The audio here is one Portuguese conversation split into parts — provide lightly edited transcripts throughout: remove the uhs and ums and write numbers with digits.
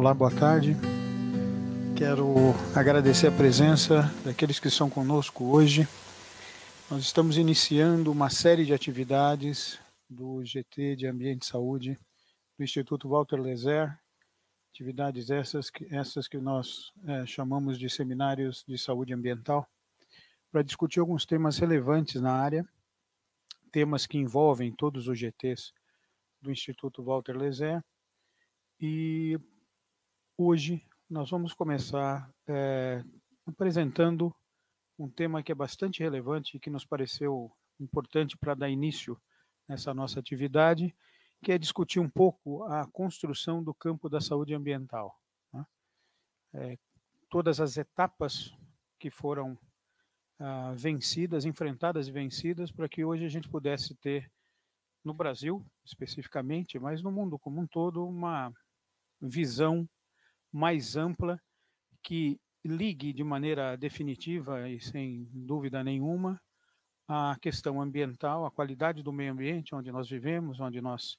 Olá, boa tarde. Quero agradecer a presença daqueles que estão conosco hoje. Nós estamos iniciando uma série de atividades do GT de Ambiente e Saúde do Instituto Walter Lezer, atividades essas que nós chamamos de seminários de saúde ambiental, para discutir alguns temas relevantes na área, temas que envolvem todos os GTs do Instituto Walter Lezer. E hoje nós vamos começar apresentando um tema que é bastante relevante e que nos pareceu importante para dar início nessa nossa atividade, que é discutir um pouco a construção do campo da saúde ambiental, né? Todas as etapas que foram vencidas, enfrentadas e vencidas, para que hoje a gente pudesse ter, no Brasil especificamente, mas no mundo como um todo, uma visão mais ampla que ligue de maneira definitiva e sem dúvida nenhuma a questão ambiental, a qualidade do meio ambiente onde nós vivemos, onde nós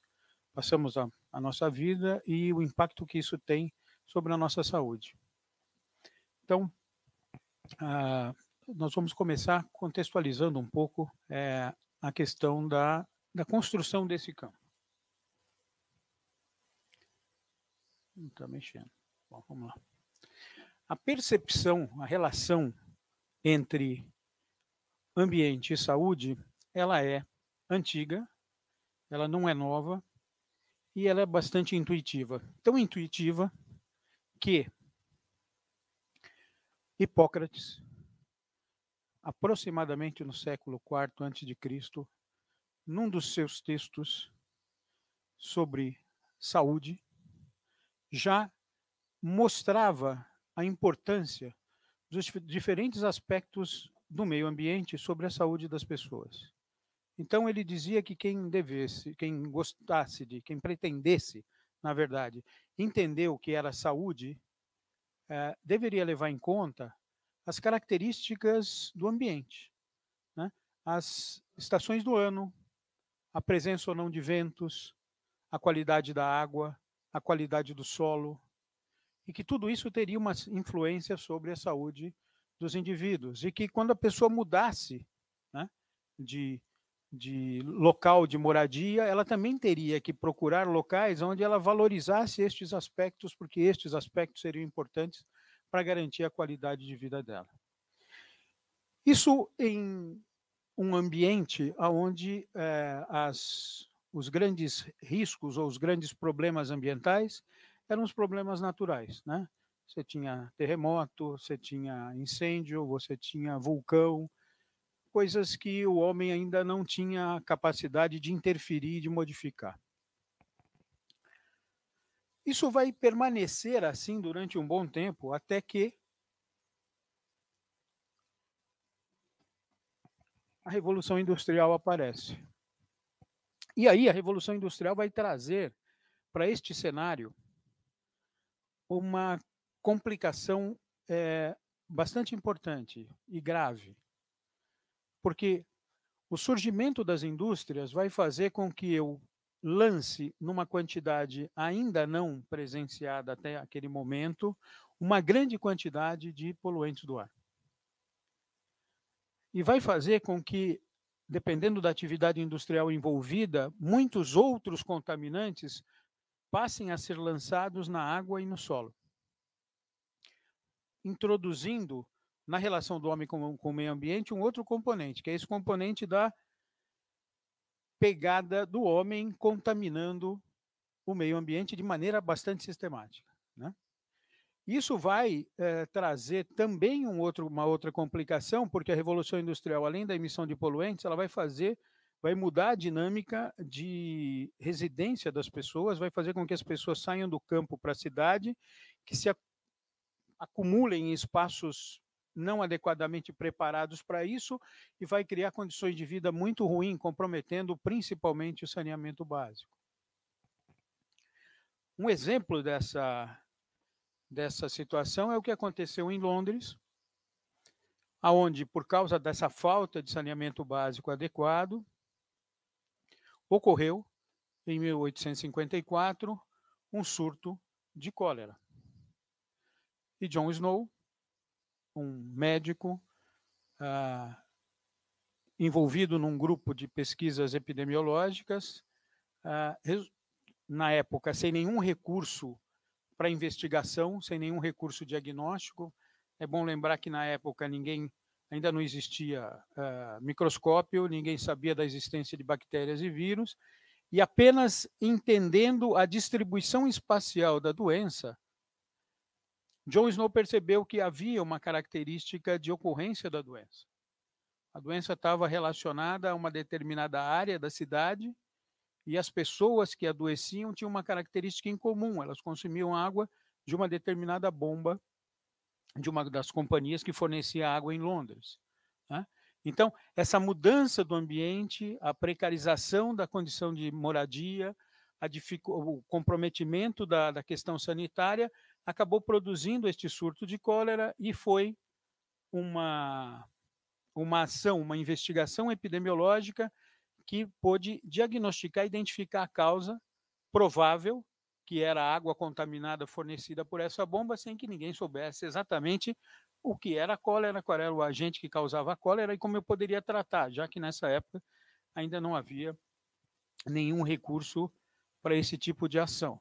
passamos a nossa vida e o impacto que isso tem sobre a nossa saúde. Então, nós vamos começar contextualizando um pouco a questão da construção desse campo. Não está mexendo. Bom, vamos lá. A percepção, a relação entre ambiente e saúde, ela é antiga, ela não é nova e ela é bastante intuitiva. Tão intuitiva que Hipócrates, aproximadamente no século IV a.C., num dos seus textos sobre saúde, já mostrava a importância dos diferentes aspectos do meio ambiente sobre a saúde das pessoas. Então ele dizia que quem pretendesse, na verdade, entender o que era saúde, deveria levar em conta as características do ambiente, né? As estações do ano, a presença ou não de ventos, a qualidade da água, a qualidade do solo, e que tudo isso teria uma influência sobre a saúde dos indivíduos, e que quando a pessoa mudasse, né, de local de moradia, ela também teria que procurar locais onde ela valorizasse estes aspectos, porque estes aspectos seriam importantes para garantir a qualidade de vida dela. Isso em um ambiente onde os grandes riscos ou os grandes problemas ambientais eram os problemas naturais, né? Você tinha terremoto, você tinha incêndio, você tinha vulcão, coisas que o homem ainda não tinha capacidade de interferir e de modificar. Isso vai permanecer assim durante um bom tempo, até que a Revolução Industrial aparece. E aí a Revolução Industrial vai trazer para este cenário uma complicação bastante importante e grave, porque o surgimento das indústrias vai fazer com que eu lance numa quantidade ainda não presenciada até aquele momento, uma grande quantidade de poluentes do ar. E vai fazer com que, dependendo da atividade industrial envolvida, muitos outros contaminantes passem a ser lançados na água e no solo, introduzindo na relação do homem com o meio ambiente um outro componente, que é esse componente da pegada do homem contaminando o meio ambiente de maneira bastante sistemática, né? Isso vai trazer também uma outra complicação, porque a Revolução Industrial, além da emissão de poluentes, ela vai mudar a dinâmica de residência das pessoas, vai fazer com que as pessoas saiam do campo para a cidade, que se acumulem em espaços não adequadamente preparados para isso, e vai criar condições de vida muito ruins, comprometendo principalmente o saneamento básico. Um exemplo dessa situação é o que aconteceu em Londres, onde, por causa dessa falta de saneamento básico adequado, ocorreu, em 1854, um surto de cólera. e John Snow, um médico envolvido num grupo de pesquisas epidemiológicas, na época, sem nenhum recurso para investigação, sem nenhum recurso diagnóstico. É bom lembrar que na época ainda não existia microscópio, ninguém sabia da existência de bactérias e vírus, e apenas entendendo a distribuição espacial da doença, John Snow percebeu que havia uma característica de ocorrência da doença. A doença estava relacionada a uma determinada área da cidade e as pessoas que adoeciam tinham uma característica em comum, elas consumiam água de uma determinada bomba de uma das companhias que fornecia água em Londres. Né? Então, essa mudança do ambiente, a precarização da condição de moradia, o comprometimento da questão sanitária, acabou produzindo este surto de cólera e foi uma ação, uma investigação epidemiológica que pôde diagnosticar e identificar a causa provável, que era a água contaminada fornecida por essa bomba, sem que ninguém soubesse exatamente o que era a cólera, qual era o agente que causava a cólera e como eu poderia tratar, já que nessa época ainda não havia nenhum recurso para esse tipo de ação.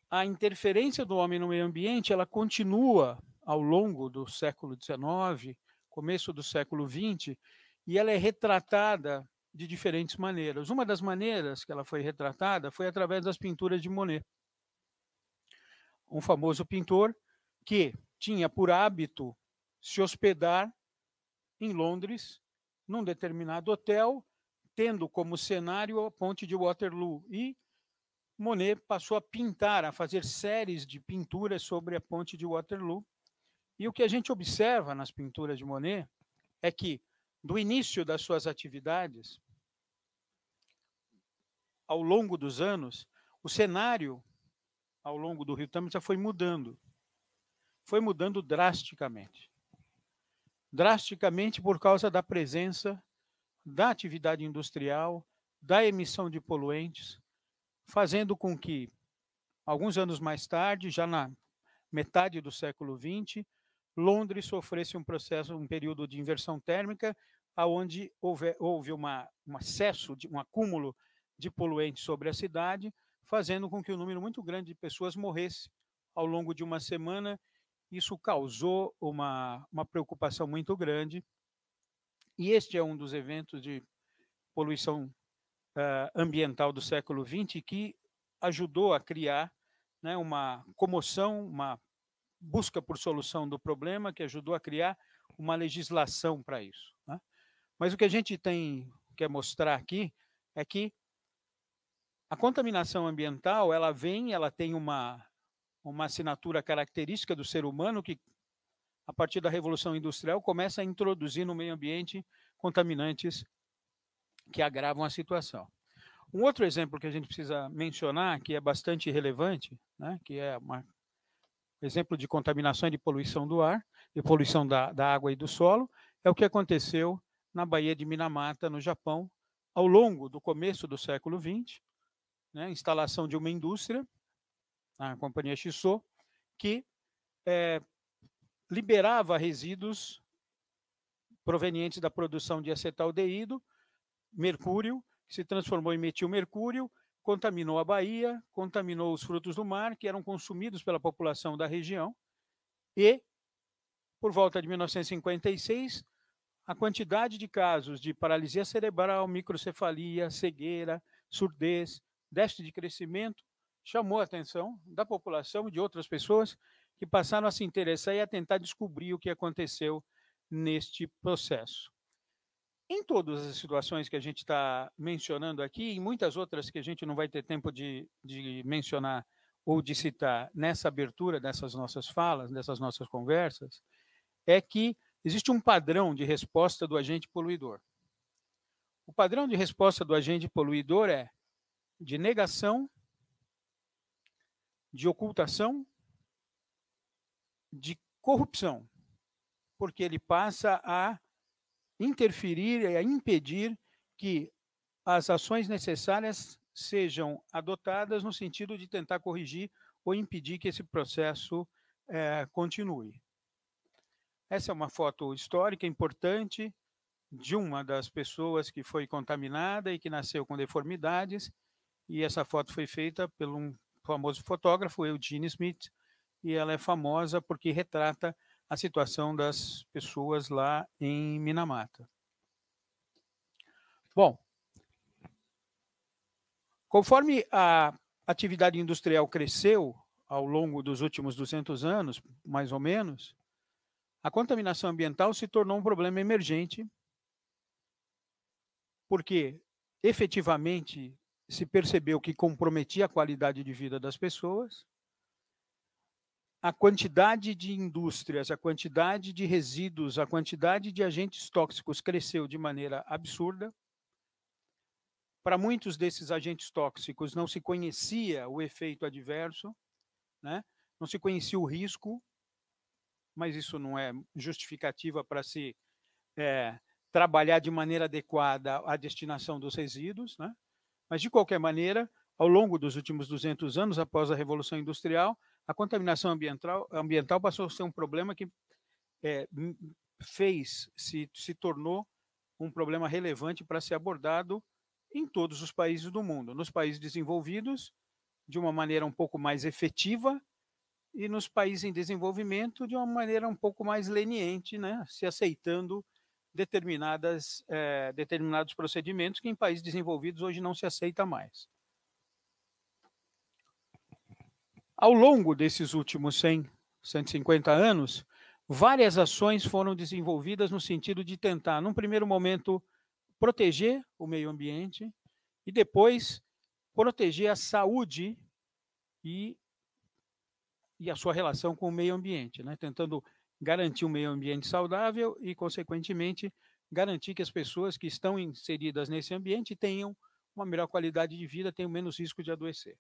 A interferência do homem no meio ambiente, ela continua ao longo do século XIX, começo do século XX, e ela é retratada de diferentes maneiras. Uma das maneiras que ela foi retratada foi através das pinturas de Monet. Um famoso pintor que tinha por hábito se hospedar em Londres, num determinado hotel, tendo como cenário a ponte de Waterloo. E Monet passou a pintar, a fazer séries de pinturas sobre a ponte de Waterloo. E o que a gente observa nas pinturas de Monet é que, do início das suas atividades, ao longo dos anos, o cenário ao longo do Rio Tâmisa já foi mudando. Foi mudando drasticamente. Drasticamente por causa da presença da atividade industrial, da emissão de poluentes, fazendo com que, alguns anos mais tarde, já na metade do século XX, Londres sofresse um período de inversão térmica, onde houve um acesso, um acúmulo de poluentes sobre a cidade, fazendo com que um número muito grande de pessoas morresse ao longo de uma semana. Isso causou uma preocupação muito grande. E este é um dos eventos de poluição ambiental do século XX que ajudou a criar, né, uma comoção, uma busca por solução do problema, que ajudou a criar uma legislação para isso. Né? Mas o que a gente quer mostrar aqui é que a contaminação ambiental, ela tem uma assinatura característica do ser humano que, a partir da Revolução Industrial, começa a introduzir no meio ambiente contaminantes que agravam a situação. Um outro exemplo que a gente precisa mencionar, que é bastante relevante, né, que é exemplo de contaminação e de poluição do ar, de poluição da água e do solo, é o que aconteceu na Baía de Minamata, no Japão, ao longo do começo do século XX, né, instalação de uma indústria, a companhia Shiso, que liberava resíduos provenientes da produção de acetaldeído, mercúrio, que se transformou em metilmercúrio, contaminou a Baía, contaminou os frutos do mar, que eram consumidos pela população da região, e, por volta de 1956, a quantidade de casos de paralisia cerebral, microcefalia, cegueira, surdez, déficit de crescimento, chamou a atenção da população e de outras pessoas que passaram a se interessar e a tentar descobrir o que aconteceu neste processo. Em todas as situações que a gente está mencionando aqui, e muitas outras que a gente não vai ter tempo de mencionar ou de citar nessa abertura dessas nossas falas, dessas nossas conversas, é que existe um padrão de resposta do agente poluidor. O padrão de resposta do agente poluidor é de negação, de ocultação, de corrupção, porque ele passa a interferir e a impedir que as ações necessárias sejam adotadas no sentido de tentar corrigir ou impedir que esse processo continue. Essa é uma foto histórica importante de uma das pessoas que foi contaminada e que nasceu com deformidades, e essa foto foi feita por um famoso fotógrafo, Eugene Smith, e ela é famosa porque retrata a situação das pessoas lá em Minamata. Bom, conforme a atividade industrial cresceu ao longo dos últimos 200 anos, mais ou menos, a contaminação ambiental se tornou um problema emergente, porque efetivamente se percebeu que comprometia a qualidade de vida das pessoas, a quantidade de indústrias, a quantidade de resíduos, a quantidade de agentes tóxicos cresceu de maneira absurda. Para muitos desses agentes tóxicos não se conhecia o efeito adverso, né? Não se conhecia o risco, mas isso não é justificativa para se trabalhar de maneira adequada a destinação dos resíduos, né? Mas, de qualquer maneira, ao longo dos últimos 200 anos, após a Revolução Industrial, a contaminação ambiental passou a ser um problema que se tornou um problema relevante para ser abordado em todos os países do mundo. Nos países desenvolvidos, de uma maneira um pouco mais efetiva, e nos países em desenvolvimento, de uma maneira um pouco mais leniente, né? Se aceitando determinados procedimentos que em países desenvolvidos hoje não se aceita mais. Ao longo desses últimos 150 anos, várias ações foram desenvolvidas no sentido de tentar, num primeiro momento, proteger o meio ambiente e depois proteger a saúde e a sua relação com o meio ambiente, né? Tentando garantir um meio ambiente saudável e, consequentemente, garantir que as pessoas que estão inseridas nesse ambiente tenham uma melhor qualidade de vida, tenham menos risco de adoecer.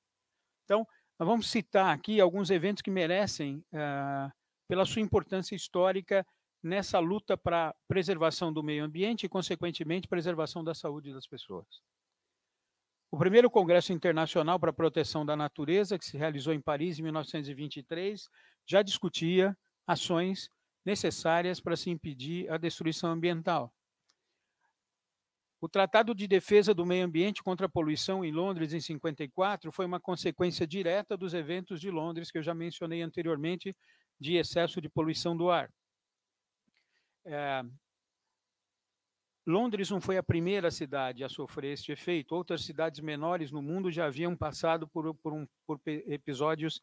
Então, nós vamos citar aqui alguns eventos que merecem, pela sua importância histórica, nessa luta para preservação do meio ambiente e, consequentemente, preservação da saúde das pessoas. O primeiro Congresso Internacional para a Proteção da Natureza, que se realizou em Paris em 1923, já discutia ações necessárias para se impedir a destruição ambiental. O Tratado de Defesa do Meio Ambiente contra a Poluição em Londres, em 54, foi uma consequência direta dos eventos de Londres, que eu já mencionei anteriormente, de excesso de poluição do ar. Londres não foi a primeira cidade a sofrer este efeito. Outras cidades menores no mundo já haviam passado por episódios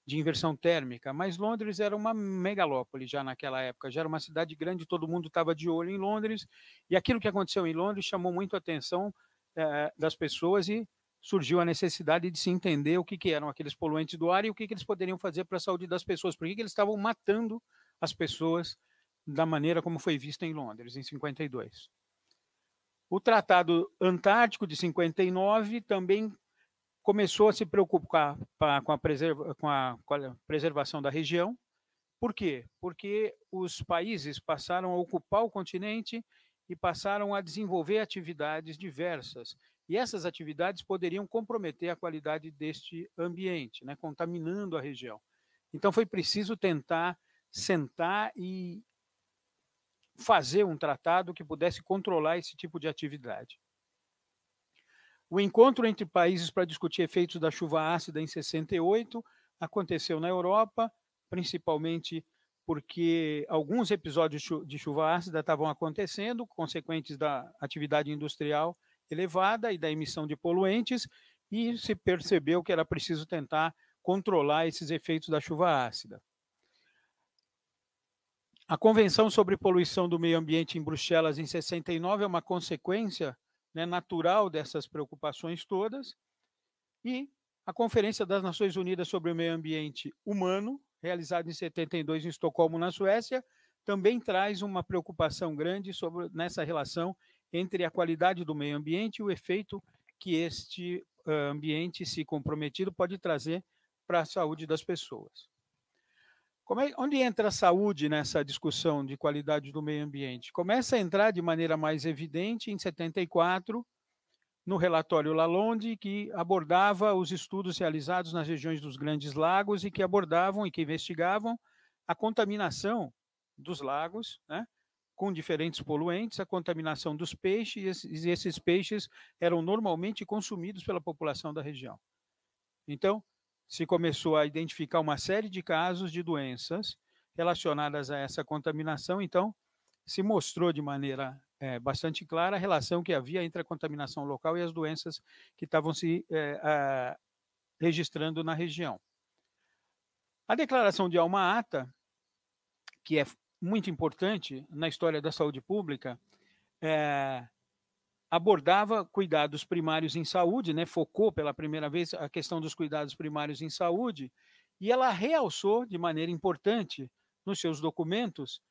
de inversão térmica, mas Londres era uma megalópole já naquela época, já era uma cidade grande, todo mundo estava de olho em Londres, e aquilo que aconteceu em Londres chamou muito a atenção das pessoas e surgiu a necessidade de se entender o que eram aqueles poluentes do ar e o que eles poderiam fazer para a saúde das pessoas, por que eles estavam matando as pessoas da maneira como foi visto em Londres, em 52. O Tratado Antártico de 59 também começou a se preocupar com a preservação da região. Por quê? Porque os países passaram a ocupar o continente e passaram a desenvolver atividades diversas. E essas atividades poderiam comprometer a qualidade deste ambiente, né, contaminando a região. Então foi preciso tentar sentar e fazer um tratado que pudesse controlar esse tipo de atividade. O encontro entre países para discutir efeitos da chuva ácida em 68 aconteceu na Europa, principalmente porque alguns episódios de chuva ácida estavam acontecendo, consequentes da atividade industrial elevada e da emissão de poluentes, e se percebeu que era preciso tentar controlar esses efeitos da chuva ácida. A Convenção sobre Poluição do Meio Ambiente em Bruxelas, em 69, é uma consequência, né, natural dessas preocupações todas, e a Conferência das Nações Unidas sobre o Meio Ambiente Humano, realizada em 72 em Estocolmo, na Suécia, também traz uma preocupação grande nessa relação entre a qualidade do meio ambiente e o efeito que este ambiente, se comprometido, pode trazer para a saúde das pessoas. Onde entra a saúde nessa discussão de qualidade do meio ambiente? Começa a entrar de maneira mais evidente em 74, no relatório Lalonde, que abordava os estudos realizados nas regiões dos Grandes Lagos e que abordavam e que investigavam a contaminação dos lagos, né, com diferentes poluentes, a contaminação dos peixes, e esses peixes eram normalmente consumidos pela população da região. Então, se começou a identificar uma série de casos de doenças relacionadas a essa contaminação, então se mostrou de maneira bastante clara a relação que havia entre a contaminação local e as doenças que estavam se registrando na região. A declaração de Alma-Ata, que é muito importante na história da saúde pública, abordava cuidados primários em saúde, né, focou pela primeira vez a questão dos cuidados primários em saúde, e ela realçou de maneira importante nos seus documentos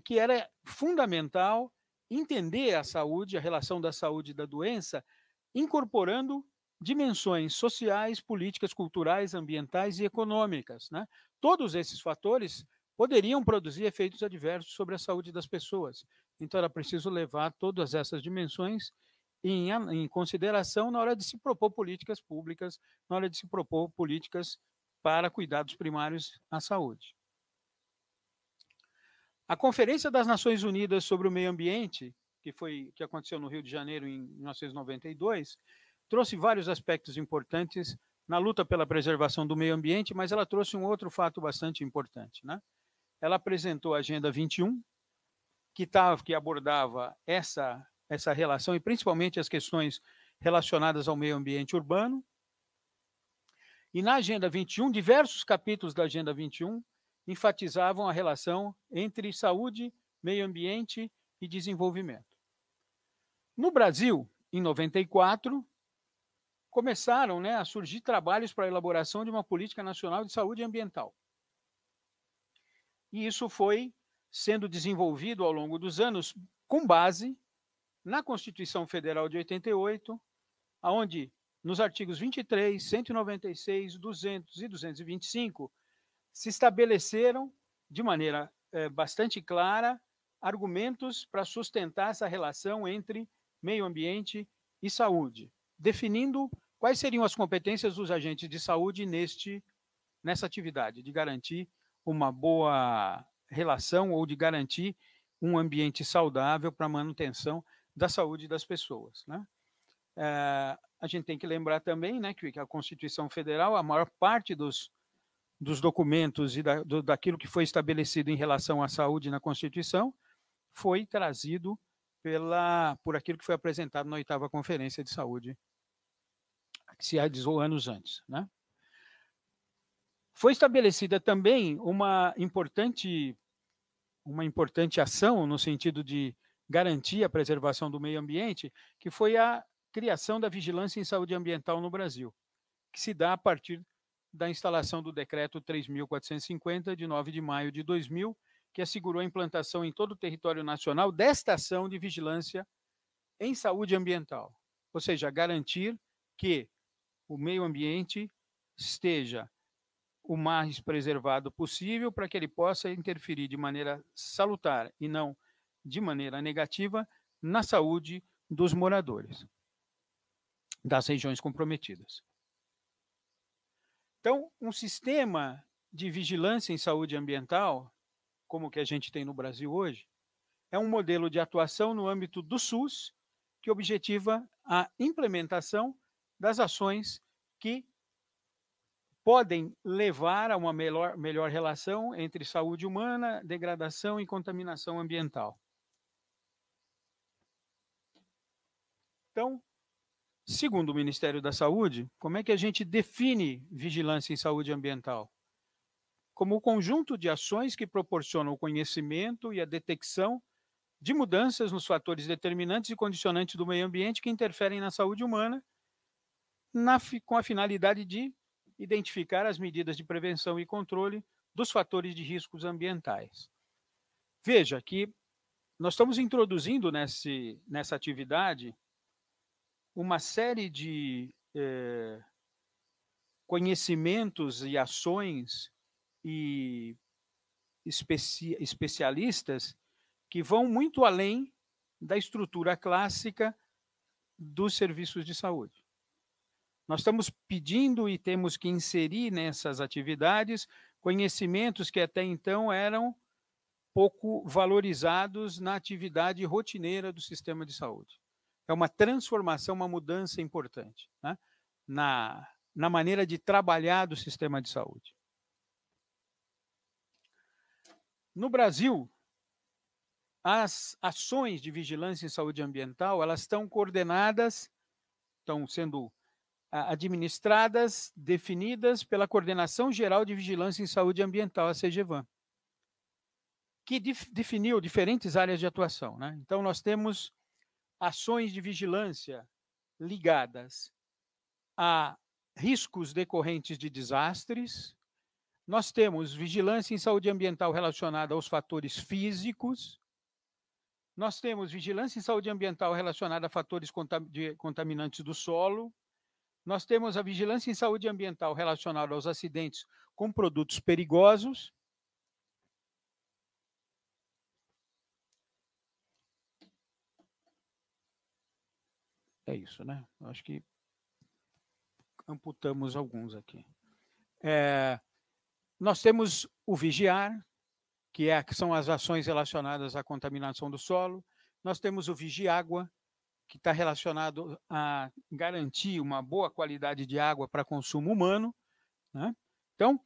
que era fundamental entender a saúde, a relação da saúde e da doença, incorporando dimensões sociais, políticas, culturais, ambientais e econômicas, né? Todos esses fatores poderiam produzir efeitos adversos sobre a saúde das pessoas. Então, era preciso levar todas essas dimensões em consideração na hora de se propor políticas públicas, na hora de se propor políticas para cuidados primários à saúde. A Conferência das Nações Unidas sobre o Meio Ambiente, que aconteceu no Rio de Janeiro em 1992, trouxe vários aspectos importantes na luta pela preservação do meio ambiente, mas ela trouxe um outro fato bastante importante, né? Ela apresentou a Agenda 21, que abordava essa relação, e principalmente as questões relacionadas ao meio ambiente urbano. E na Agenda 21, diversos capítulos da Agenda 21 enfatizavam a relação entre saúde, meio ambiente e desenvolvimento. No Brasil, em 94, começaram, né, a surgir trabalhos para a elaboração de uma política nacional de saúde ambiental. E isso foi sendo desenvolvido ao longo dos anos com base na Constituição Federal de 88, onde nos artigos 23, 196, 200 e 225 se estabeleceram de maneira bastante clara argumentos para sustentar essa relação entre meio ambiente e saúde, definindo quais seriam as competências dos agentes de saúde nessa atividade, de garantir uma boa relação ou de garantir um ambiente saudável para a manutenção da saúde das pessoas, né? A gente tem que lembrar também, né, que a Constituição Federal, a maior parte dos documentos e daquilo que foi estabelecido em relação à saúde na Constituição foi trazido por aquilo que foi apresentado na 8ª Conferência de Saúde, que se realizou anos antes, né? Foi estabelecida também uma importante ação no sentido de garantir a preservação do meio ambiente, que foi a criação da vigilância em saúde ambiental no Brasil, que se dá a partir da instalação do Decreto 3.450, de 9 de maio de 2000, que assegurou a implantação em todo o território nacional desta ação de vigilância em saúde ambiental, ou seja, garantir que o meio ambiente esteja o mais preservado possível para que ele possa interferir de maneira salutar e não de maneira negativa na saúde dos moradores das regiões comprometidas. Então, um sistema de vigilância em saúde ambiental, como o que a gente tem no Brasil hoje, é um modelo de atuação no âmbito do SUS que objetiva a implementação das ações que podem levar a uma melhor relação entre saúde humana, degradação e contaminação ambiental. Então, segundo o Ministério da Saúde, como é que a gente define vigilância em saúde ambiental? Como o conjunto de ações que proporcionam o conhecimento e a detecção de mudanças nos fatores determinantes e condicionantes do meio ambiente que interferem na saúde humana, com a finalidade de identificar as medidas de prevenção e controle dos fatores de riscos ambientais. Veja que nós estamos introduzindo nessa atividade uma série de conhecimentos e ações e especialistas que vão muito além da estrutura clássica dos serviços de saúde. Nós estamos pedindo e temos que inserir nessas atividades conhecimentos que até então eram pouco valorizados na atividade rotineira do sistema de saúde. É uma transformação, uma mudança importante, né, na maneira de trabalhar do sistema de saúde. No Brasil, as ações de vigilância em saúde ambiental, elas estão coordenadas, estão sendo administradas, definidas pela Coordenação Geral de Vigilância em Saúde Ambiental, a CGVAM, que definiu diferentes áreas de atuação, né? Então, nós temos ações de vigilância ligadas a riscos decorrentes de desastres, nós temos vigilância em saúde ambiental relacionada aos fatores físicos, nós temos vigilância em saúde ambiental relacionada a fatores contaminantes do solo, nós temos a vigilância em saúde ambiental relacionada aos acidentes com produtos perigosos. É isso, né? Acho que amputamos alguns aqui. Nós temos o vigiar, que são as ações relacionadas à contaminação do solo. Nós temos o vigiágua, que está relacionado a garantir uma boa qualidade de água para consumo humano, né? Então,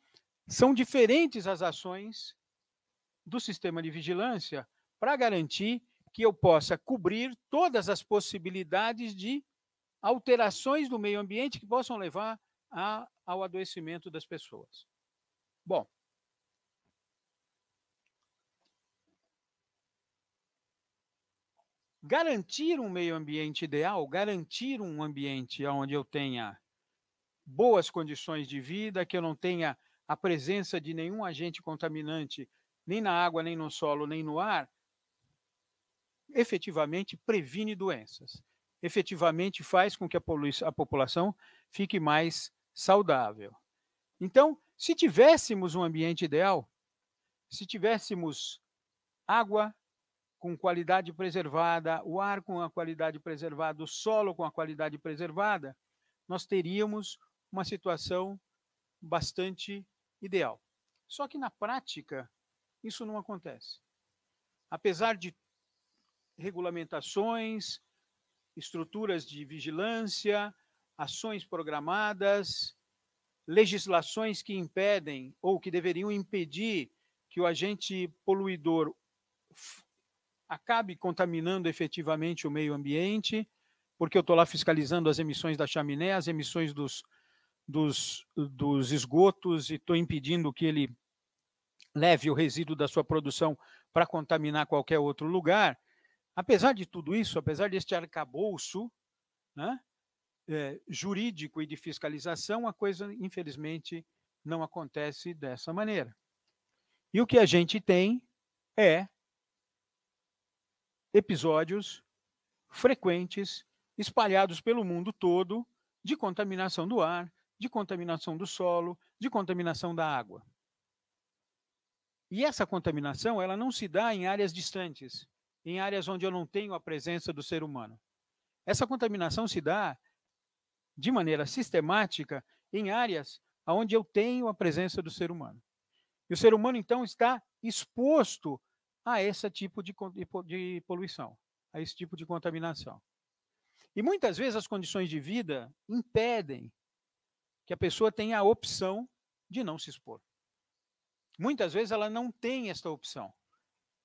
são diferentes as ações do sistema de vigilância para garantir que eu possa cobrir todas as possibilidades de alterações do meio ambiente que possam levar ao adoecimento das pessoas. Bom, garantir um meio ambiente ideal, garantir um ambiente onde eu tenha boas condições de vida, que eu não tenha a presença de nenhum agente contaminante, nem na água, nem no solo, nem no ar, efetivamente previne doenças, efetivamente faz com que a população fique mais saudável. Então, se tivéssemos um ambiente ideal, se tivéssemos água com qualidade preservada, o ar com a qualidade preservada, o solo com a qualidade preservada, nós teríamos uma situação bastante ideal. Só que na prática, isso não acontece. Apesar de regulamentações, estruturas de vigilância, ações programadas, legislações que impedem ou que deveriam impedir que o agente poluidor acabe contaminando efetivamente o meio ambiente, porque eu estou lá fiscalizando as emissões da chaminé, as emissões dos esgotos e estou impedindo que ele leve o resíduo da sua produção para contaminar qualquer outro lugar. Apesar de tudo isso, apesar deste arcabouço, né, jurídico e de fiscalização, a coisa, infelizmente, não acontece dessa maneira. E o que a gente tem é episódios frequentes, espalhados pelo mundo todo, de contaminação do ar, de contaminação do solo, de contaminação da água. E essa contaminação, ela não se dá em áreas distantes, em áreas onde eu não tenho a presença do ser humano. Essa contaminação se dá de maneira sistemática em áreas onde eu tenho a presença do ser humano. E o ser humano, então, está exposto a esse tipo de poluição, a esse tipo de contaminação. E muitas vezes as condições de vida impedem que a pessoa tenha a opção de não se expor. Muitas vezes ela não tem esta opção.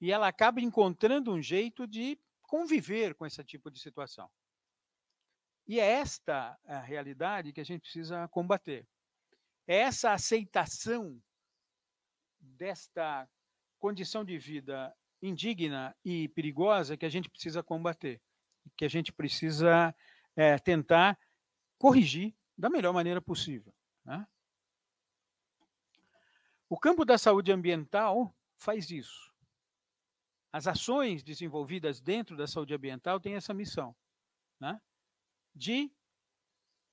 E ela acaba encontrando um jeito de conviver com esse tipo de situação. E é esta a realidade que a gente precisa combater. É essa aceitação desta condição de vida indigna e perigosa que a gente precisa combater, que a gente precisa tentar corrigir da melhor maneira possível, né? O campo da saúde ambiental faz isso. As ações desenvolvidas dentro da saúde ambiental têm essa missão, né, de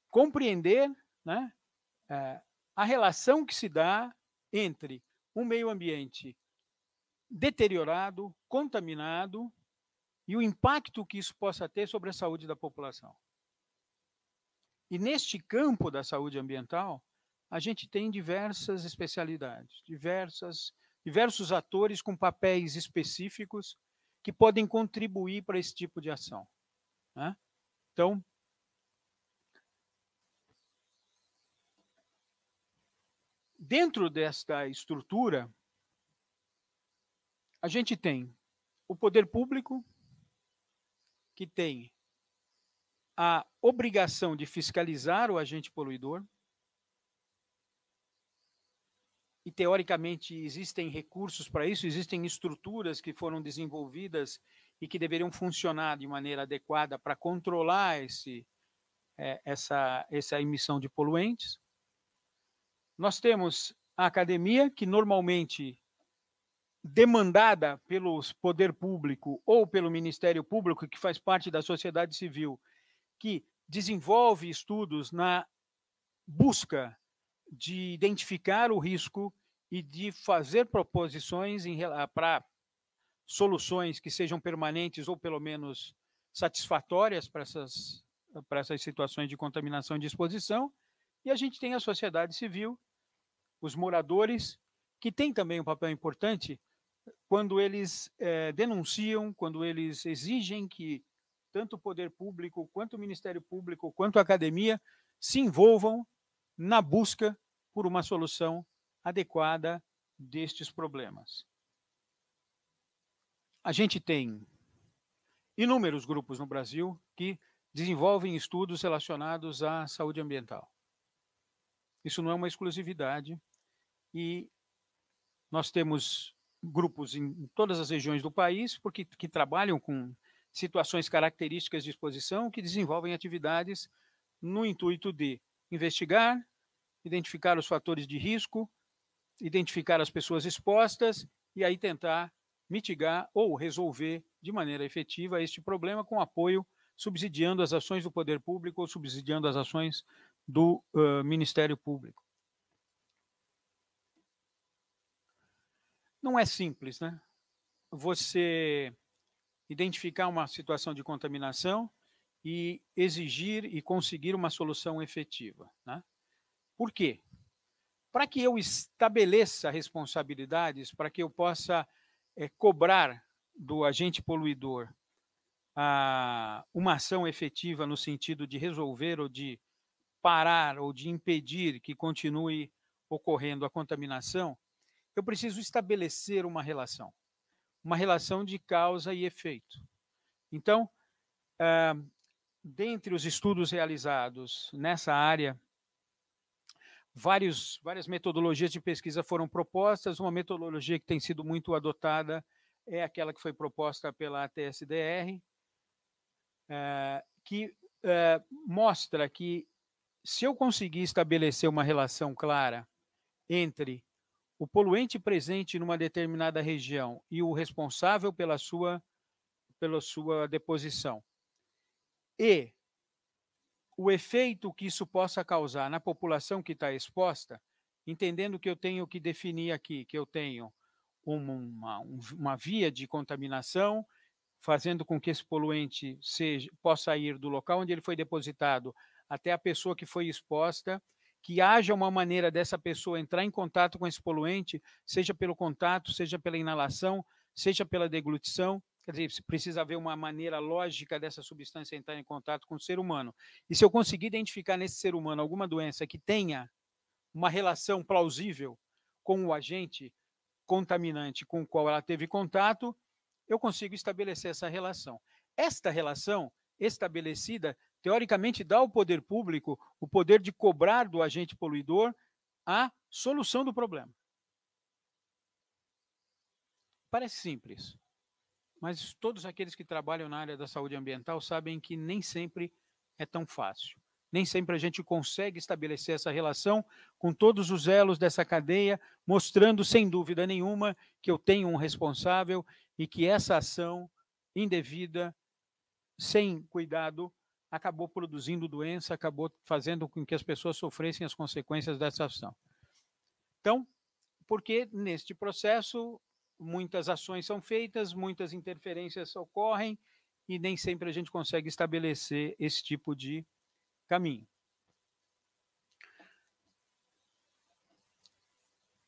compreender, né, a relação que se dá entre um meio ambiente deteriorado, contaminado, e o impacto que isso possa ter sobre a saúde da população. E neste campo da saúde ambiental, a gente tem diversas especialidades, diversos atores com papéis específicos que podem contribuir para esse tipo de ação, né? Então, dentro desta estrutura, a gente tem o poder público, que tem a obrigação de fiscalizar o agente poluidor, e teoricamente existem recursos para isso, existem estruturas que foram desenvolvidas e que deveriam funcionar de maneira adequada para controlar essa emissão de poluentes. Nós temos a academia, que normalmente demandada pelo poder público ou pelo Ministério Público, que faz parte da sociedade civil, que desenvolve estudos na busca de identificar o risco e de fazer proposições para soluções que sejam permanentes ou pelo menos satisfatórias para essas situações de contaminação e de exposição. E a gente tem a sociedade civil, os moradores, que têm também um papel importante quando eles denunciam, quando eles exigem que tanto o poder público, quanto o Ministério Público, quanto a academia se envolvam na busca por uma solução adequada destes problemas. A gente tem inúmeros grupos no Brasil que desenvolvem estudos relacionados à saúde ambiental. Isso não é uma exclusividade e nós temos grupos em todas as regiões do país que trabalham com situações características de exposição, que desenvolvem atividades no intuito de investigar, identificar os fatores de risco, identificar as pessoas expostas e aí tentar mitigar ou resolver de maneira efetiva este problema com apoio, subsidiando as ações do poder público ou subsidiando as ações do Ministério Público. Não é simples, né? Você identificar uma situação de contaminação e exigir e conseguir uma solução efetiva, né? Por quê? Para que eu estabeleça responsabilidades, para que eu possa cobrar do agente poluidor uma ação efetiva no sentido de resolver ou de parar ou de impedir que continue ocorrendo a contaminação, eu preciso estabelecer uma relação de causa e efeito. Então, dentre os estudos realizados nessa área, várias metodologias de pesquisa foram propostas. Uma metodologia que tem sido muito adotada é aquela que foi proposta pela ATSDR, que mostra que se eu conseguir estabelecer uma relação clara entre o poluente presente numa determinada região e o responsável pela sua deposição, e o efeito que isso possa causar na população que está exposta, entendendo que eu tenho que definir aqui, que eu tenho uma via de contaminação, fazendo com que esse poluente possa ir do local onde ele foi depositado até a pessoa que foi exposta, que haja uma maneira dessa pessoa entrar em contato com esse poluente, seja pelo contato, seja pela inalação, seja pela deglutição. Quer dizer, precisa haver uma maneira lógica dessa substância entrar em contato com o ser humano. E se eu conseguir identificar nesse ser humano alguma doença que tenha uma relação plausível com o agente contaminante com o qual ela teve contato, eu consigo estabelecer essa relação. Esta relação estabelecida, teoricamente, dá ao poder público o poder de cobrar do agente poluidor a solução do problema. Parece simples, mas todos aqueles que trabalham na área da saúde ambiental sabem que nem sempre é tão fácil. Nem sempre a gente consegue estabelecer essa relação com todos os elos dessa cadeia, mostrando, sem dúvida nenhuma, que eu tenho um responsável e que essa ação indevida, sem cuidado, acabou produzindo doença, acabou fazendo com que as pessoas sofressem as consequências dessa ação. Então, porque neste processo muitas ações são feitas, muitas interferências ocorrem e nem sempre a gente consegue estabelecer esse tipo de caminho.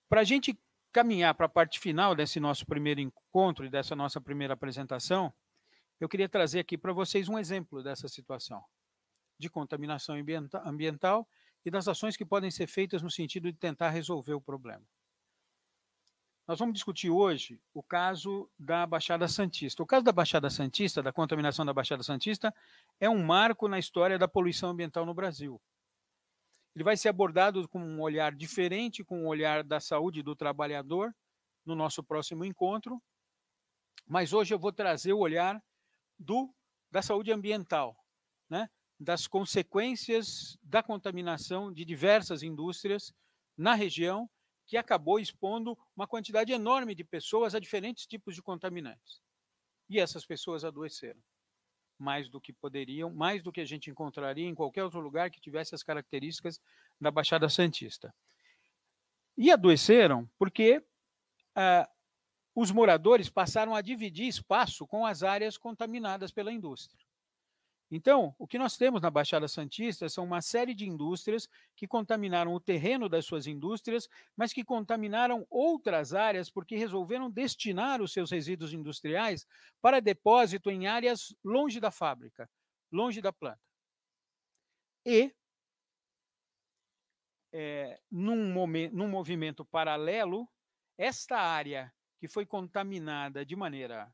Para a gente caminhar para a parte final desse nosso primeiro encontro e dessa nossa primeira apresentação, eu queria trazer aqui para vocês um exemplo dessa situação de contaminação ambiental e das ações que podem ser feitas no sentido de tentar resolver o problema. Nós vamos discutir hoje o caso da Baixada Santista. O caso da Baixada Santista, da contaminação da Baixada Santista, é um marco na história da poluição ambiental no Brasil. Ele vai ser abordado com um olhar diferente, com um olhar da saúde do trabalhador, no nosso próximo encontro, mas hoje eu vou trazer o olhar da saúde ambiental, né? Das consequências da contaminação de diversas indústrias na região, que acabou expondo uma quantidade enorme de pessoas a diferentes tipos de contaminantes. E essas pessoas adoeceram, mais do que poderiam, mais do que a gente encontraria em qualquer outro lugar que tivesse as características da Baixada Santista. E adoeceram porque os moradores passaram a dividir espaço com as áreas contaminadas pela indústria. Então, o que nós temos na Baixada Santista são uma série de indústrias que contaminaram o terreno das suas indústrias, mas que contaminaram outras áreas porque resolveram destinar os seus resíduos industriais para depósito em áreas longe da fábrica, longe da planta. E, num movimento paralelo, esta área que foi contaminada de maneira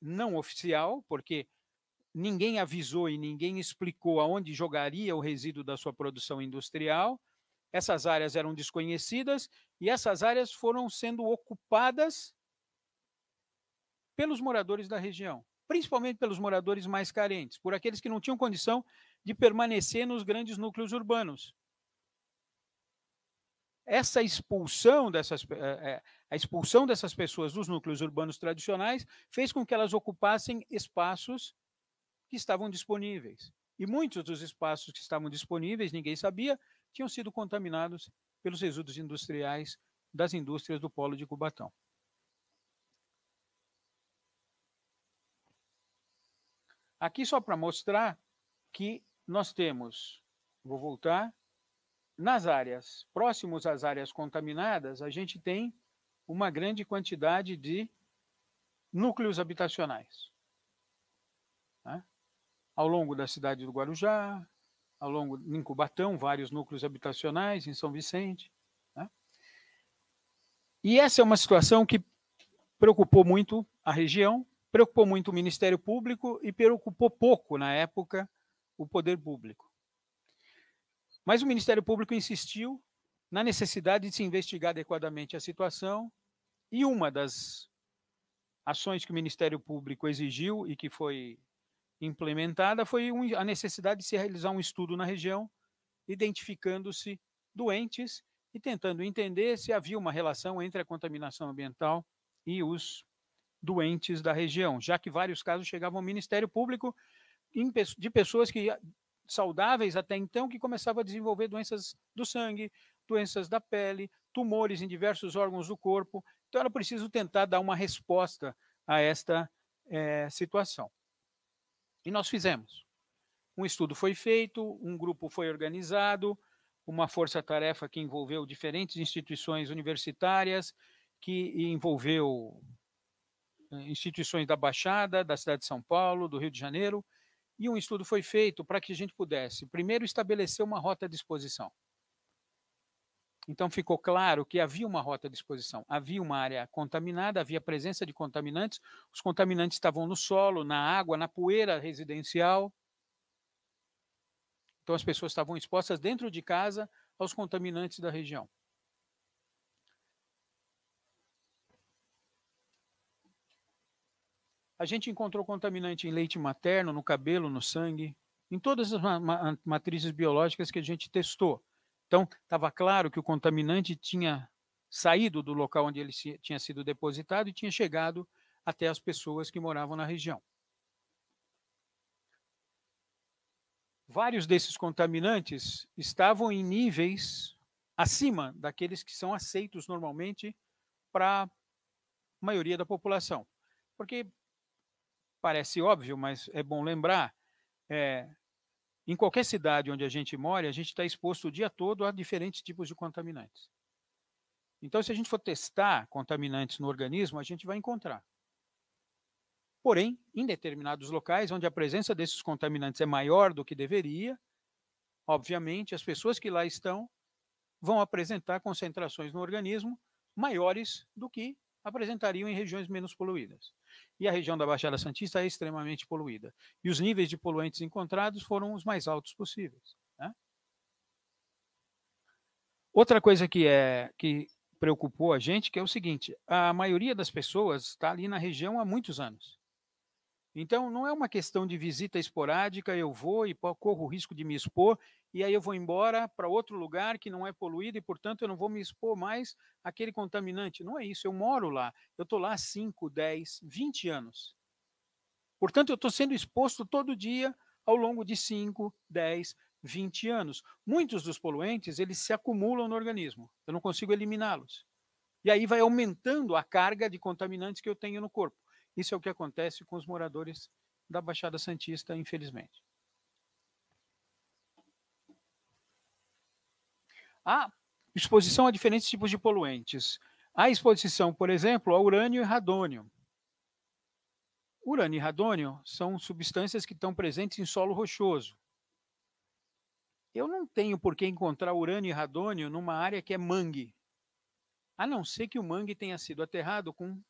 não oficial, porque ninguém avisou e ninguém explicou aonde jogaria o resíduo da sua produção industrial. Essas áreas eram desconhecidas e essas áreas foram sendo ocupadas pelos moradores da região, principalmente pelos moradores mais carentes, por aqueles que não tinham condição de permanecer nos grandes núcleos urbanos. Essa expulsão a expulsão dessas pessoas dos núcleos urbanos tradicionais fez com que elas ocupassem espaços que estavam disponíveis. E muitos dos espaços que estavam disponíveis, ninguém sabia, tinham sido contaminados pelos resíduos industriais das indústrias do polo de Cubatão. Aqui só para mostrar que nós temos, vou voltar, nas áreas, próximos às áreas contaminadas, a gente tem uma grande quantidade de núcleos habitacionais. Né? Ao longo da cidade do Guarujá, em Cubatão, vários núcleos habitacionais, em São Vicente. Né? E essa é uma situação que preocupou muito a região, preocupou muito o Ministério Público e preocupou pouco, na época, o poder público. Mas o Ministério Público insistiu na necessidade de se investigar adequadamente a situação e uma das ações que o Ministério Público exigiu e que foi implementada foi a necessidade de se realizar um estudo na região, identificando-se doentes e tentando entender se havia uma relação entre a contaminação ambiental e os doentes da região, já que vários casos chegavam ao Ministério Público de pessoas saudáveis até então, que começavam a desenvolver doenças do sangue, doenças da pele, tumores em diversos órgãos do corpo. Então era preciso tentar dar uma resposta a esta situação. E nós fizemos. Um estudo foi feito, um grupo foi organizado, uma força-tarefa que envolveu diferentes instituições universitárias, que envolveu instituições da Baixada, da cidade de São Paulo, do Rio de Janeiro, e um estudo foi feito para que a gente pudesse, primeiro, estabelecer uma rota de exposição. Então ficou claro que havia uma rota de exposição, havia uma área contaminada, havia presença de contaminantes, os contaminantes estavam no solo, na água, na poeira residencial. Então as pessoas estavam expostas dentro de casa aos contaminantes da região. A gente encontrou contaminante em leite materno, no cabelo, no sangue, em todas as matrizes biológicas que a gente testou. Então, estava claro que o contaminante tinha saído do local onde ele tinha sido depositado e tinha chegado até as pessoas que moravam na região. Vários desses contaminantes estavam em níveis acima daqueles que são aceitos normalmente para a maioria da população. Porque parece óbvio, mas é bom lembrar, em qualquer cidade onde a gente mora, a gente está exposto o dia todo a diferentes tipos de contaminantes. Então, se a gente for testar contaminantes no organismo, a gente vai encontrar. Porém, em determinados locais onde a presença desses contaminantes é maior do que deveria, obviamente, as pessoas que lá estão vão apresentar concentrações no organismo maiores do que apresentariam em regiões menos poluídas. E a região da Baixada Santista é extremamente poluída. E os níveis de poluentes encontrados foram os mais altos possíveis, né? Outra coisa que preocupou a gente, que é o seguinte, a maioria das pessoas está ali na região há muitos anos. Então, não é uma questão de visita esporádica, eu vou e corro o risco de me expor, e aí eu vou embora para outro lugar que não é poluído, e, portanto, eu não vou me expor mais àquele contaminante. Não é isso, eu moro lá, eu estou lá há 5, 10, 20 anos. Portanto, eu estou sendo exposto todo dia ao longo de 5, 10, 20 anos. Muitos dos poluentes, eles se acumulam no organismo, eu não consigo eliminá-los. E aí vai aumentando a carga de contaminantes que eu tenho no corpo. Isso é o que acontece com os moradores da Baixada Santista, infelizmente. A exposição a diferentes tipos de poluentes. A exposição, por exemplo, a urânio e radônio. Urânio e radônio são substâncias que estão presentes em solo rochoso. Eu não tenho por que encontrar urânio e radônio numa área que é mangue, a não ser que o mangue tenha sido aterrado com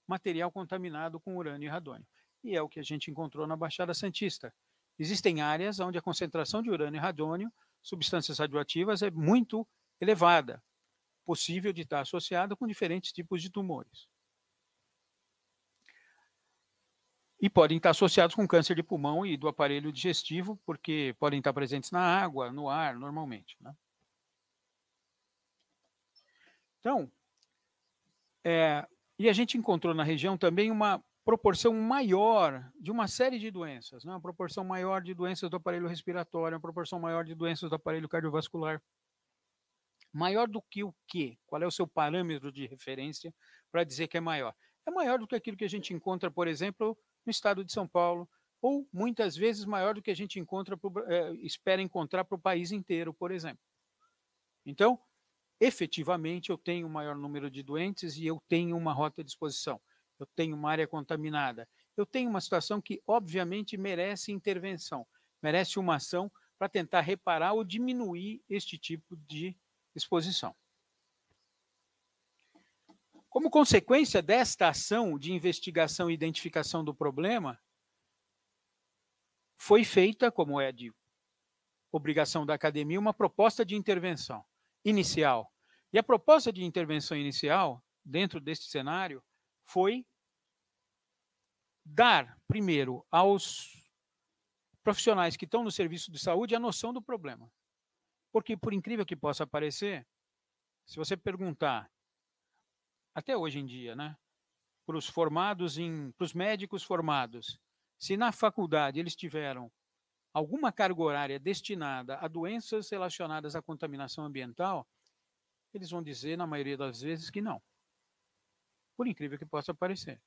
material contaminado com urânio e radônio. E é o que a gente encontrou na Baixada Santista. Existem áreas onde a concentração de urânio e radônio, substâncias radioativas, é muito elevada, possível de estar associada com diferentes tipos de tumores. E podem estar associados com câncer de pulmão e do aparelho digestivo, porque podem estar presentes na água, no ar, normalmente, né? Então, e a gente encontrou na região também uma proporção maior de uma série de doenças, né? Uma proporção maior de doenças do aparelho respiratório, uma proporção maior de doenças do aparelho cardiovascular. Maior do que o quê? Qual é o seu parâmetro de referência para dizer que é maior? É maior do que aquilo que a gente encontra, por exemplo, no estado de São Paulo, ou muitas vezes maior do que a gente espera encontrar para o país inteiro, por exemplo. Então, efetivamente, eu tenho um maior número de doentes e eu tenho uma rota de exposição. Eu tenho uma área contaminada. Eu tenho uma situação que, obviamente, merece intervenção, merece uma ação para tentar reparar ou diminuir este tipo de exposição. Como consequência desta ação de investigação e identificação do problema, foi feita, como é de obrigação da academia, uma proposta de intervenção inicial. E a proposta de intervenção inicial, dentro deste cenário, foi dar, primeiro, aos profissionais que estão no serviço de saúde a noção do problema. Porque, por incrível que possa parecer, se você perguntar, até hoje em dia, né, para os médicos formados, se na faculdade eles tiveram alguma carga horária destinada a doenças relacionadas à contaminação ambiental, eles vão dizer, na maioria das vezes, que não. Por incrível que possa parecer.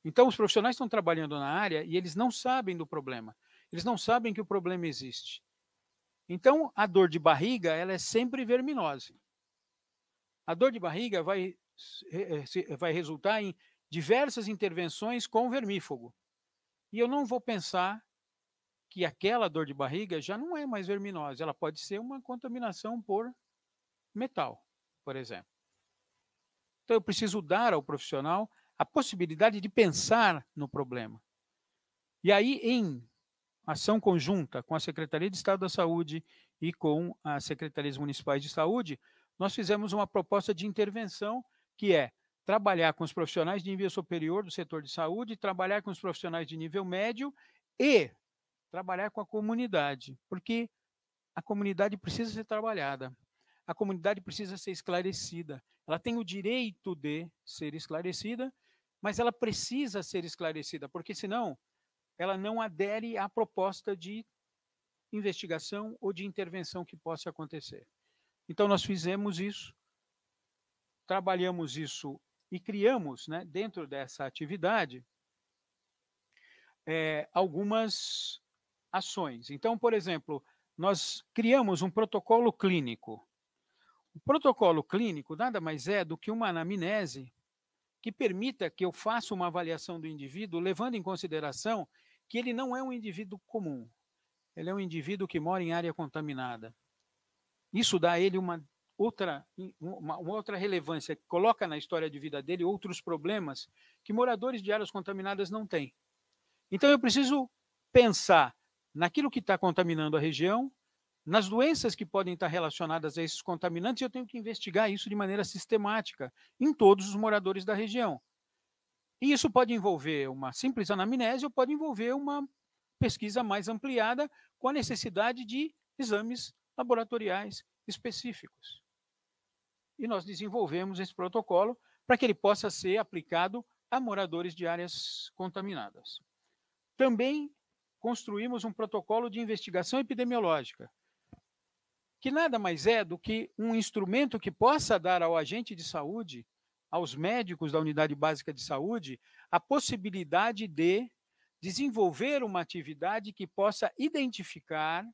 Então, os profissionais estão trabalhando na área e eles não sabem do problema. Eles não sabem que o problema existe. Então, a dor de barriga, ela é sempre verminose. A dor de barriga vai resultar em diversas intervenções com vermífugo. E eu não vou pensar que aquela dor de barriga já não é mais verminose. Ela pode ser uma contaminação por metal, por exemplo. Então, eu preciso dar ao profissional a possibilidade de pensar no problema. E aí, em ação conjunta com a Secretaria de Estado da Saúde e com as secretarias municipais de saúde, nós fizemos uma proposta de intervenção que é trabalhar com os profissionais de nível superior do setor de saúde, trabalhar com os profissionais de nível médio e trabalhar com a comunidade, porque a comunidade precisa ser trabalhada. A comunidade precisa ser esclarecida. Ela tem o direito de ser esclarecida, mas ela precisa ser esclarecida, porque senão ela não adere à proposta de investigação ou de intervenção que possa acontecer. Então, nós fizemos isso, trabalhamos isso e criamos, né, dentro dessa atividade, algumas ações. Então, por exemplo, nós criamos um protocolo clínico. O protocolo clínico nada mais é do que uma anamnese que permita que eu faça uma avaliação do indivíduo, levando em consideração que ele não é um indivíduo comum, ele é um indivíduo que mora em área contaminada. Isso dá a ele uma outra relevância, coloca na história de vida dele outros problemas que moradores de áreas contaminadas não têm. Então eu preciso pensar naquilo que está contaminando a região, nas doenças que podem estar relacionadas a esses contaminantes, eu tenho que investigar isso de maneira sistemática em todos os moradores da região. E isso pode envolver uma simples anamnese ou pode envolver uma pesquisa mais ampliada com a necessidade de exames laboratoriais específicos. E nós desenvolvemos esse protocolo para que ele possa ser aplicado a moradores de áreas contaminadas. Também construímos um protocolo de investigação epidemiológica, que nada mais é do que um instrumento que possa dar ao agente de saúde, aos médicos da unidade básica de saúde, a possibilidade de desenvolver uma atividade que possa identificar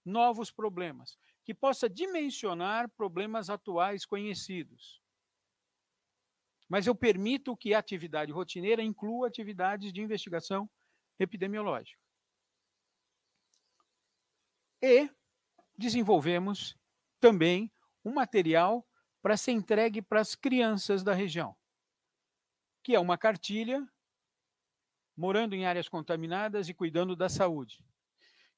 novos problemas, que possa dimensionar problemas atuais conhecidos. Mas eu permito que a atividade rotineira inclua atividades de investigação epidemiológica. E desenvolvemos também um material para ser entregue para as crianças da região, que é uma cartilha, morando em áreas contaminadas e cuidando da saúde,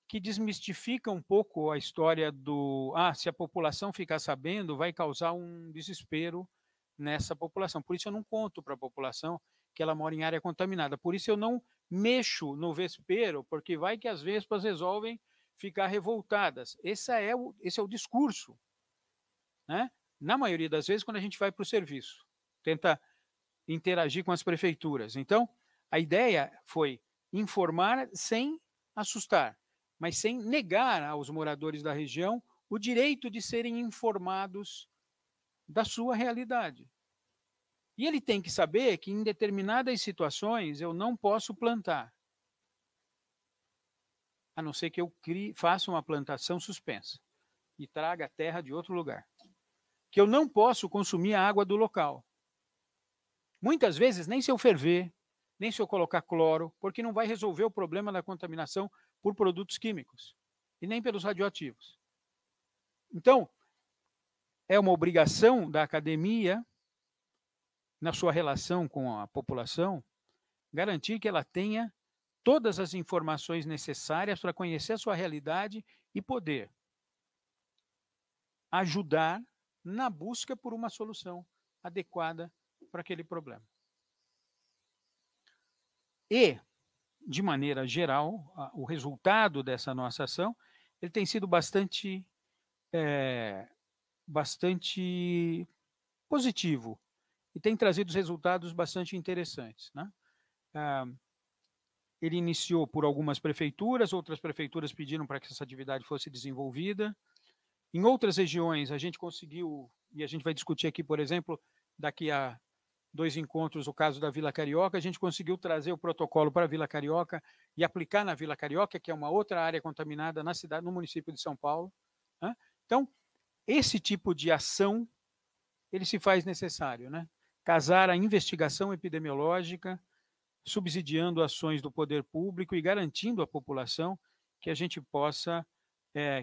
que desmistifica um pouco a história do, se a população ficar sabendo, vai causar um desespero nessa população. Por isso eu não conto para a população que ela mora em área contaminada. Por isso eu não mexo no vespeiro, porque vai que as vespas resolvem ficar revoltadas. Esse é o discurso, né? Na maioria das vezes, quando a gente vai para o serviço, tenta interagir com as prefeituras. Então, a ideia foi informar sem assustar, mas sem negar aos moradores da região o direito de serem informados da sua realidade. E ele tem que saber que em determinadas situações eu não posso plantar, a não ser que eu faça uma plantação suspensa e traga a terra de outro lugar. Que eu não posso consumir a água do local. Muitas vezes, nem se eu ferver, nem se eu colocar cloro, porque não vai resolver o problema da contaminação por produtos químicos e nem pelos radioativos. Então, é uma obrigação da academia, na sua relação com a população, garantir que ela tenha todas as informações necessárias para conhecer a sua realidade e poder ajudar na busca por uma solução adequada para aquele problema. E, de maneira geral, o resultado dessa nossa ação, ele tem sido bastante positivo e tem trazido resultados bastante interessantes, né? Ele iniciou por algumas prefeituras, outras prefeituras pediram para que essa atividade fosse desenvolvida. Em outras regiões, a gente conseguiu, e a gente vai discutir aqui, por exemplo, daqui a 2 encontros, o caso da Vila Carioca, a gente conseguiu trazer o protocolo para a Vila Carioca e aplicar na Vila Carioca, que é uma outra área contaminada na cidade, no município de São Paulo, né? Então, esse tipo de ação, ele se faz necessário, né? Casar a investigação epidemiológica, subsidiando ações do poder público e garantindo à população que a gente possa,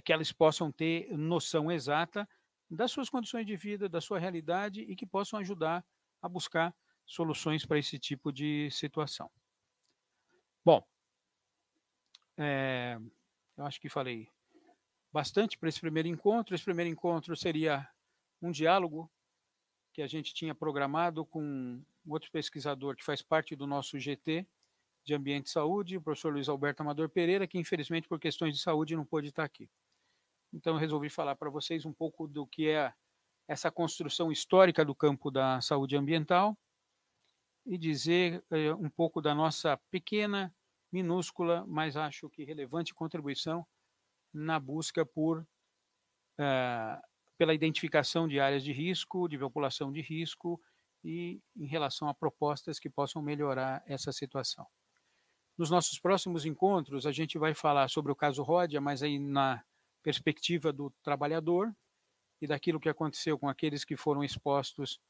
que elas possam ter noção exata das suas condições de vida, da sua realidade e que possam ajudar a buscar soluções para esse tipo de situação. Bom, eu acho que falei bastante para esse primeiro encontro. Esse primeiro encontro seria um diálogo que a gente tinha programado com um outro pesquisador que faz parte do nosso GT de Ambiente e Saúde, o professor Luiz Alberto Amador Pereira, que infelizmente por questões de saúde não pôde estar aqui. Então eu resolvi falar para vocês um pouco do que é essa construção histórica do campo da saúde ambiental e dizer um pouco da nossa pequena, minúscula, mas acho que relevante contribuição na busca pela identificação de áreas de risco, de população de risco e em relação a propostas que possam melhorar essa situação. Nos nossos próximos encontros, a gente vai falar sobre o caso Ródia, mas aí na perspectiva do trabalhador, e daquilo que aconteceu com aqueles que foram expostos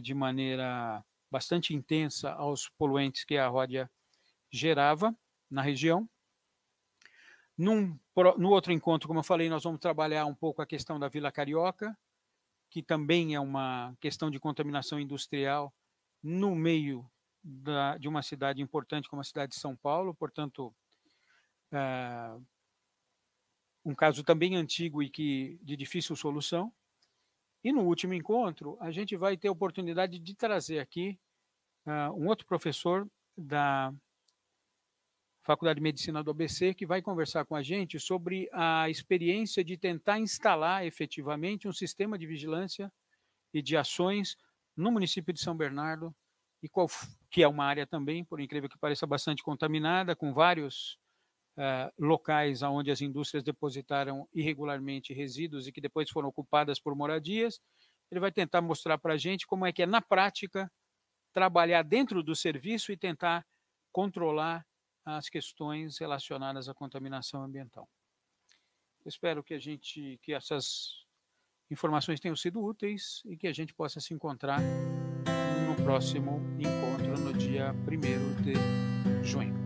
de maneira bastante intensa aos poluentes que a Ródia gerava na região. No outro encontro, como eu falei, nós vamos trabalhar um pouco a questão da Vila Carioca, que também é uma questão de contaminação industrial no meio de uma cidade importante como a cidade de São Paulo, portanto, um caso também antigo e de difícil solução. E no último encontro, a gente vai ter a oportunidade de trazer aqui um outro professor da Faculdade de Medicina do ABC, que vai conversar com a gente sobre a experiência de tentar instalar efetivamente um sistema de vigilância e de ações no município de São Bernardo, que é uma área também, por incrível que pareça, bastante contaminada, com vários locais onde as indústrias depositaram irregularmente resíduos e que depois foram ocupadas por moradias. Ele vai tentar mostrar para a gente como é que é, na prática, trabalhar dentro do serviço e tentar controlar as questões relacionadas à contaminação ambiental. Eu espero que essas informações tenham sido úteis e que a gente possa se encontrar no próximo encontro no dia 1º de junho.